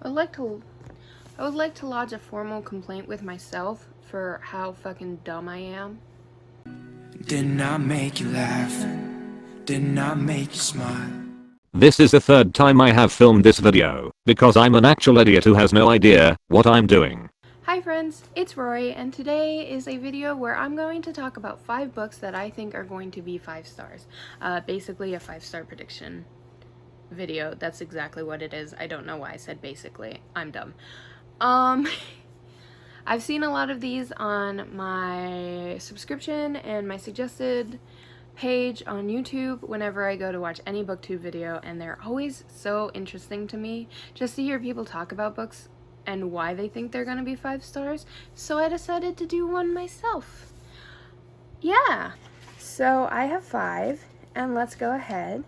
I would like to lodge a formal complaint with myself for how fucking dumb I am. Did not make you laugh, did not make you smile. This is the third time I have filmed this video, because I'm an actual idiot who has no idea what I'm doing. Hi friends, it's Rory, and today is a video where I'm going to talk about 5 books that I think are going to be 5 stars. Basically a 5-star prediction video. That's exactly what it is. I don't know why I said basically. I'm dumb. I've seen a lot of these on my subscription and my suggested page on YouTube whenever I go to watch any booktube video, and they're always so interesting to me just to hear people talk about books and why they think they're gonna be 5 stars, so I decided to do one myself. Yeah, so I have 5, and let's go ahead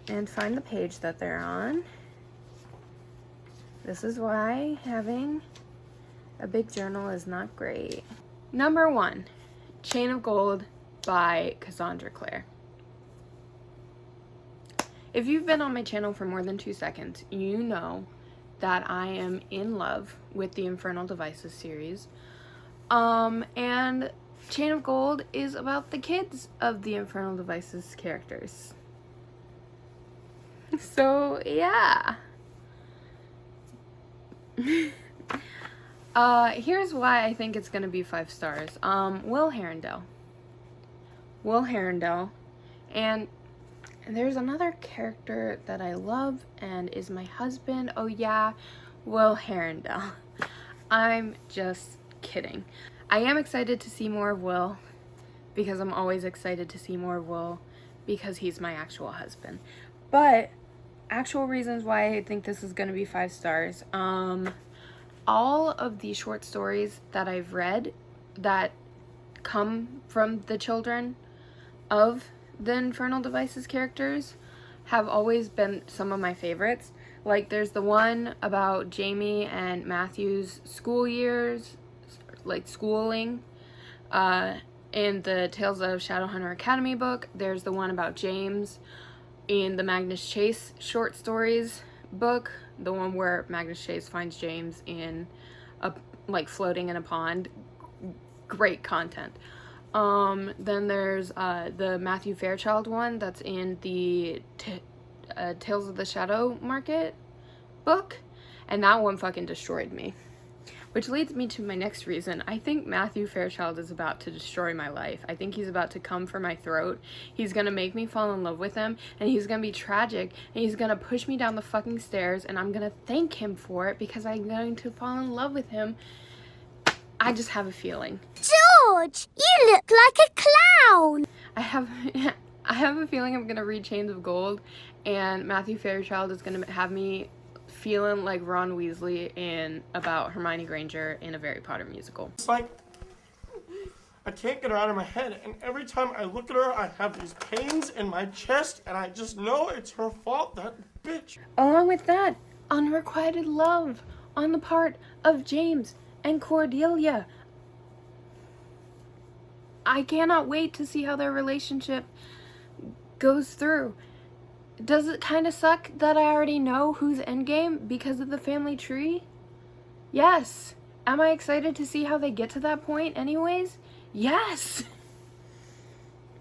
and find the page that they're on. This is why having a big journal is not great. Number 1, Chain of Gold by Cassandra Clare. If you've been on my channel for more than 2 seconds, you know that I am in love with the Infernal Devices series. And Chain of Gold is about the kids of the Infernal Devices characters. So, yeah. Here's why I think it's gonna be 5 stars. Will Herondale, and there's another character that I love and is my husband. Oh yeah, Will Herondale. I'm just kidding. I am excited to see more of Will, because I'm always excited to see more of Will because he's my actual husband. But actual reasons why I think this is gonna be 5 stars. All of the short stories that I've read that come from the children of the Infernal Devices characters have always been some of my favorites. Like, there's the one about Jamie and Matthew's school years, like schooling, in the Tales of Shadowhunter Academy book. There's the one about James in the Magnus Chase short stories book, the one where Magnus Chase finds James in a, like, floating in a pond. Great content. Then there's the Matthew Fairchild one that's in the Tales of the Shadow Market book, and that one fucking destroyed me. Which leads me to my next reason. I think Matthew Fairchild is about to destroy my life. I think he's about to come for my throat. He's gonna make me fall in love with him, and he's gonna be tragic, and he's gonna push me down the fucking stairs, and I'm gonna thank him for it because I'm going to fall in love with him. I just have a feeling. George, you look like a clown! I have a feeling I'm gonna read Chains of Gold, and Matthew Fairchild is gonna have me feeling like Ron Weasley in about Hermione Granger in a Harry Potter musical. It's like I can't get her out of my head, and every time I look at her, I have these pains in my chest, and I just know it's her fault, that bitch. Along with that, unrequited love on the part of James and Cordelia. I cannot wait to see how their relationship goes through. Does it kind of suck that I already know who's endgame because of the family tree? Yes. Am I excited to see how they get to that point anyways? Yes.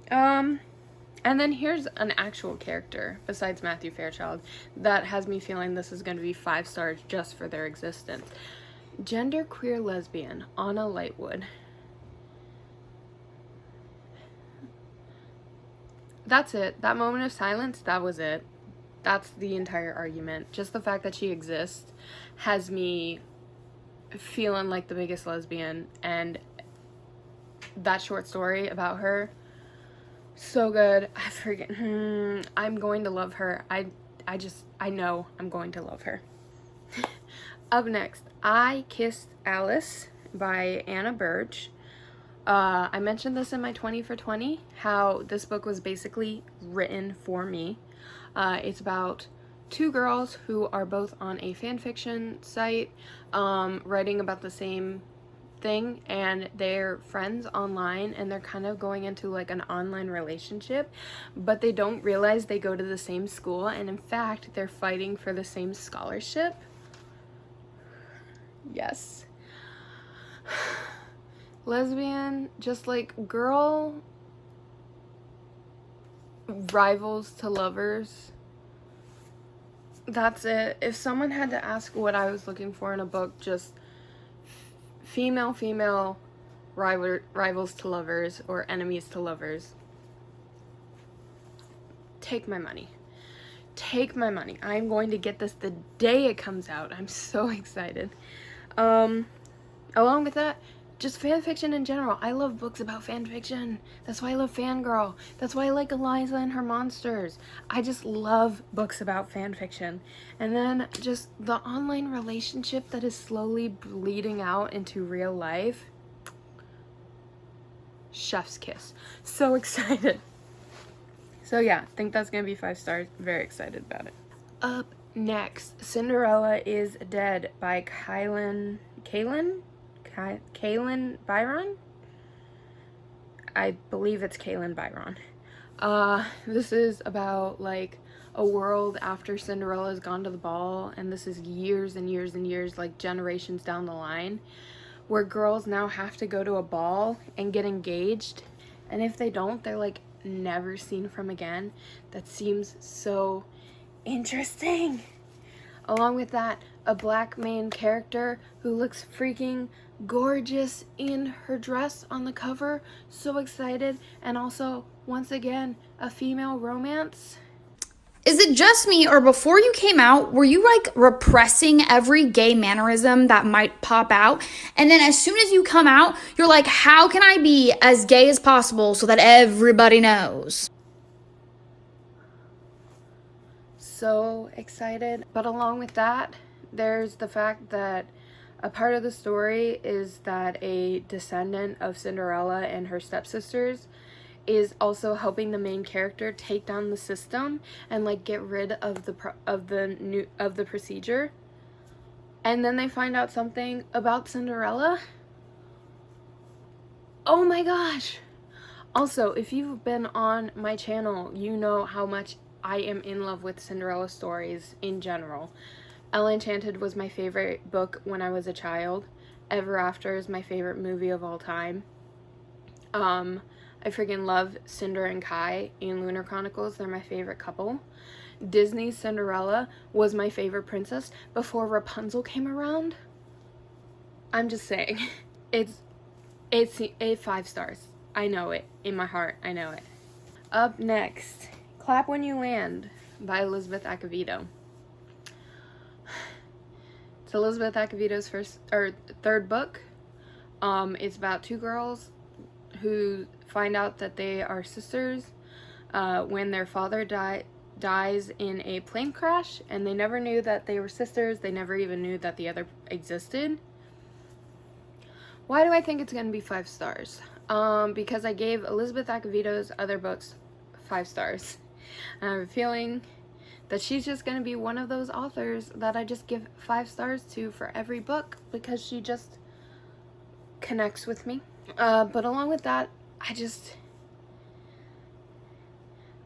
And then here's an actual character besides Matthew Fairchild that has me feeling this is going to be 5 stars just for their existence. Genderqueer lesbian Anna Lightwood. That's it. That moment of silence, that was it. That's the entire argument. Just the fact that she exists has me feeling like the biggest lesbian, and that short story about her, so good. I forget. I'm going to love her. I know I'm going to love her. Up next, I Kissed Alice by Anna Birch. I mentioned this in my 20 for 20, how this book was basically written for me. It's about 2 girls who are both on a fanfiction site, writing about the same thing, and they're friends online, and they're kind of going into like an online relationship, but they don't realize they go to the same school, and in fact they're fighting for the same scholarship. Yes. Lesbian, just like girl rivals to lovers. That's it. If someone had to ask what I was looking for in a book, just female rivals to lovers or enemies to lovers. Take my money. Take my money. I'm going to get this the day it comes out. I'm so excited. Along with that, just fan fiction in general. I love books about fan fiction. That's why I love Fangirl. That's why I like Eliza and her monsters. I just love books about fan fiction. And then just the online relationship that is slowly bleeding out into real life. Chef's kiss. So excited. So yeah, I think that's gonna be 5 stars. Very excited about it. Up next, Cinderella is Dead by Kaylin Byron? I believe it's Kaylin Byron. This is about like a world after Cinderella's gone to the ball, and this is years and years and years, like generations down the line, where girls now have to go to a ball and get engaged, and if they don't, they're like never seen from again. That seems so interesting. Along with that, a black main character who looks freaking gorgeous in her dress on the cover. So excited. And also, once again, a female romance. Is it just me, or before you came out, were you like repressing every gay mannerism that might pop out? And then as soon as you come out, you're like, how can I be as gay as possible so that everybody knows? So excited. But along with that, there's the fact that a part of the story is that a descendant of Cinderella and her stepsisters is also helping the main character take down the system and like get rid of the procedure. And then they find out something about Cinderella. Oh my gosh. Also, if you've been on my channel, you know how much I am in love with Cinderella stories in general. Ella Enchanted was my favorite book when I was a child. Ever After is my favorite movie of all time. I freaking love Cinder and Kai in Lunar Chronicles. They're my favorite couple. Disney's Cinderella was my favorite princess before Rapunzel came around. I'm just saying. It's 5 stars. I know it. In my heart, I know it. Up next, Clap When You Land by Elizabeth Acevedo. It's Elizabeth Acevedo's third book. It's about 2 girls who find out that they are sisters when their father dies in a plane crash, and they never knew that they were sisters. They never even knew that the other existed. Why do I think it's going to be 5 stars? Because I gave Elizabeth Acevedo's other books 5 stars. And I have a feeling that she's just going to be one of those authors that I just give 5 stars to for every book, because she just connects with me. But along with that,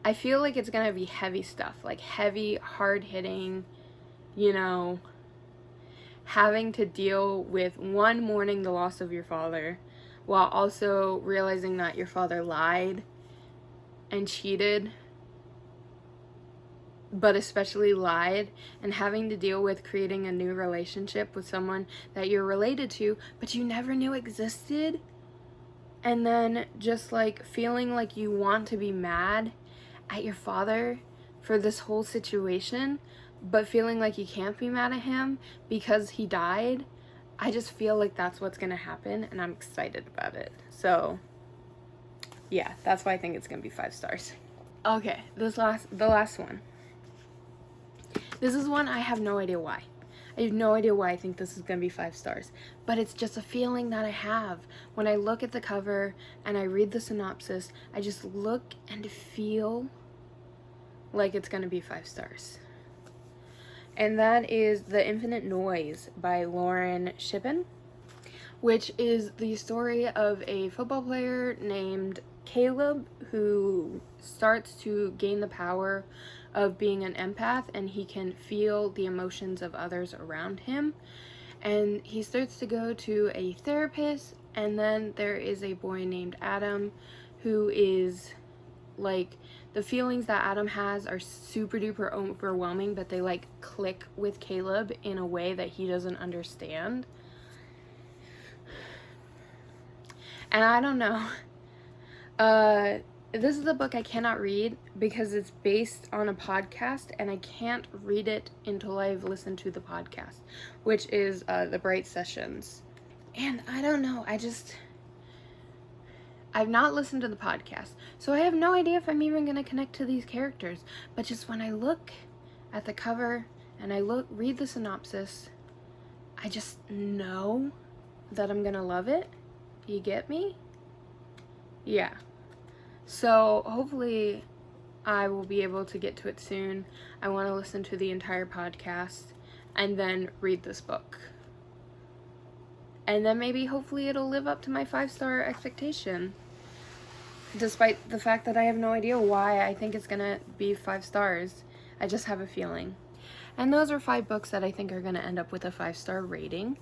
I feel like it's going to be heavy stuff, like heavy, hard-hitting, you know, having to deal with mourning the loss of your father, while also realizing that your father lied and cheated, but especially lied, and having to deal with creating a new relationship with someone that you're related to, but you never knew existed. And then just like feeling like you want to be mad at your father for this whole situation, but feeling like you can't be mad at him because he died. I just feel like that's what's gonna happen, and I'm excited about it. So yeah, that's why I think it's gonna be 5 stars. Okay, the last one. This is one I have no idea why. I have no idea why I think this is going to be 5 stars, but it's just a feeling that I have. When I look at the cover and I read the synopsis, I just look and feel like it's going to be 5 stars. And that is The Infinite Noise by Lauren Shippen, which is the story of a football player named Caleb who starts to gain the power of being an empath, and he can feel the emotions of others around him. And he starts to go to a therapist, and then there is a boy named Adam who is like, the feelings that Adam has are super duper overwhelming, but they like click with Caleb in a way that he doesn't understand. And I don't know. This is the book I cannot read because it's based on a podcast, and I can't read it until I've listened to the podcast, which is the Bright Sessions. And I don't know, I've not listened to the podcast, so I have no idea if I'm even going to connect to these characters. But just when I look at the cover and I read the synopsis, I just know that I'm going to love it. You get me? Yeah. So hopefully I will be able to get to it soon. I want to listen to the entire podcast and then read this book. And then maybe hopefully it'll live up to my 5-star expectation. Despite the fact that I have no idea why I think it's gonna be 5 stars. I just have a feeling. And those are 5 books that I think are gonna end up with a 5-star rating.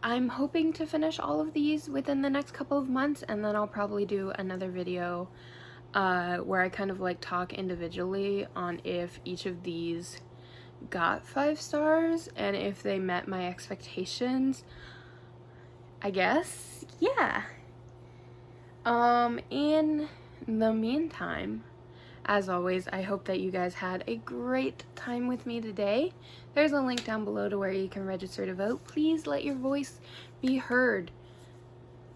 I'm hoping to finish all of these within the next couple of months, and then I'll probably do another video where I kind of like talk individually on if each of these got 5 stars and if they met my expectations. I guess, yeah. In the meantime, as always, I hope that you guys had a great time with me today. There's a link down below to where you can register to vote. Please let your voice be heard.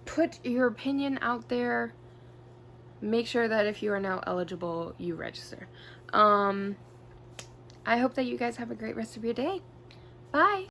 Put your opinion out there. Make sure that if you are now eligible, you register. I hope that you guys have a great rest of your day. Bye!